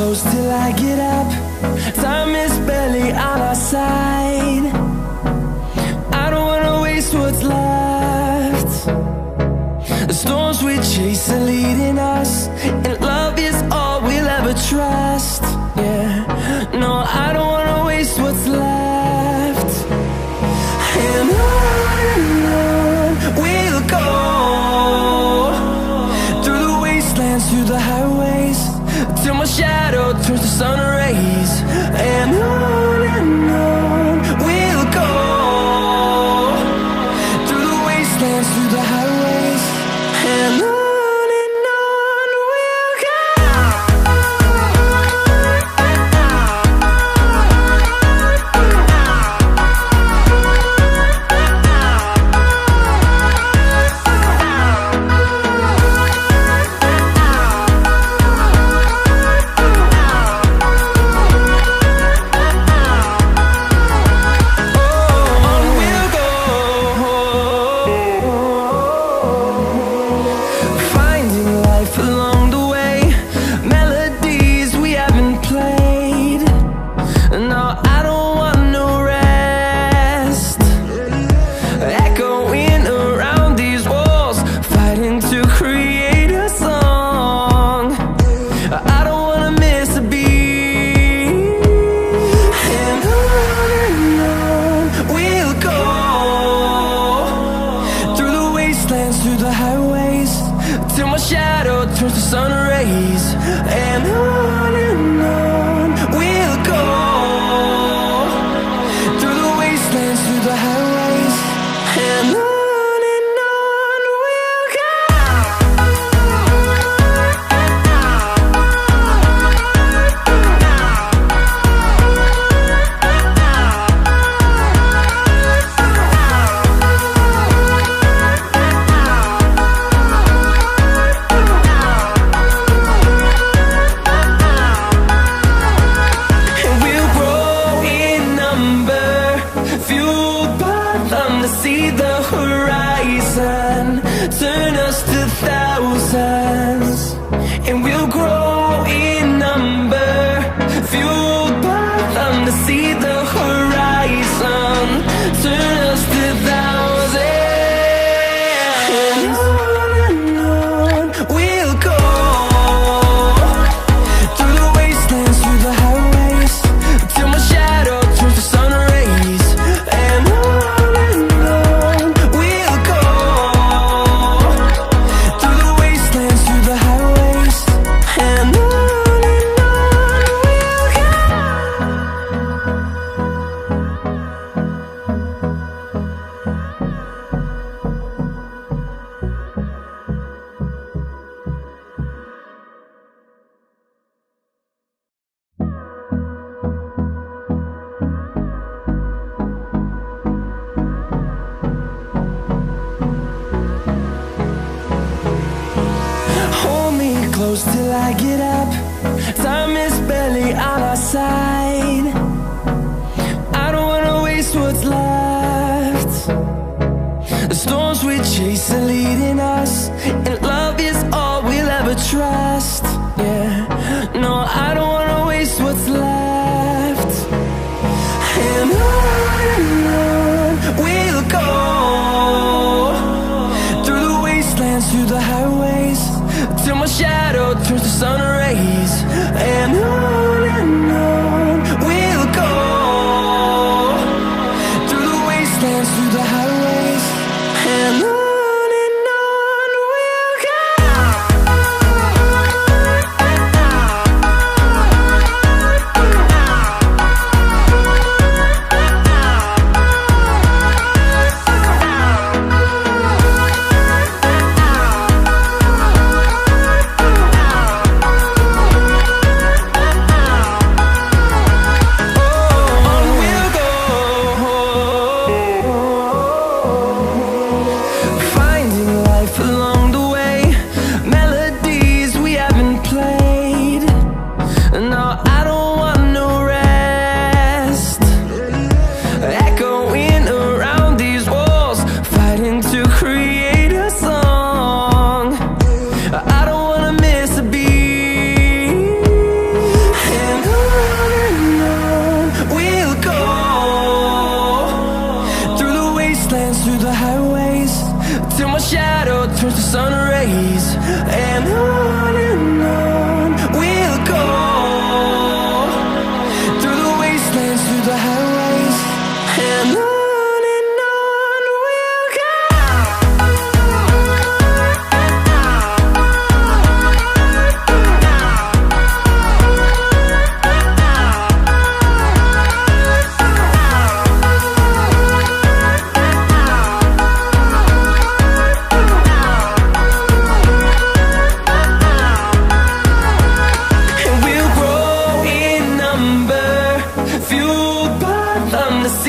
close till I get up. Time is barely on our side. I don't wanna waste what's left. The storms we chase are leading us, and love is all we'll ever trust. Yeah, no, I don't wanna waste what's left. And on we'll go, through the wastelands, through the highways, till my shadow turns to sun rays. And on we'll go, through the wastelands, through the highways, and on we'll go. Through the highways, till my shadow turns to sun rays. And on we'll go, through the wastelands, through the highways, and on we'll go. See the horizon turn us to thousands, and we'll grow in number, fueled by them. To see the horizon turn us to thousands, and on we'll go, through the wastelands, through the highways, till my shadow turns to sun rays. And close till I get up. Time is barely on our side. I don't wanna waste what's left. The storms we chase are leading us, and love is all we'll ever trust. Yeah, no, I don't wanna waste what's left. And on we'll go, through the wastelands, through the highways, till my shadow turns to sun rays. And on we'll go, through the wastelands, through the highways, and on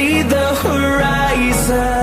see the horizon.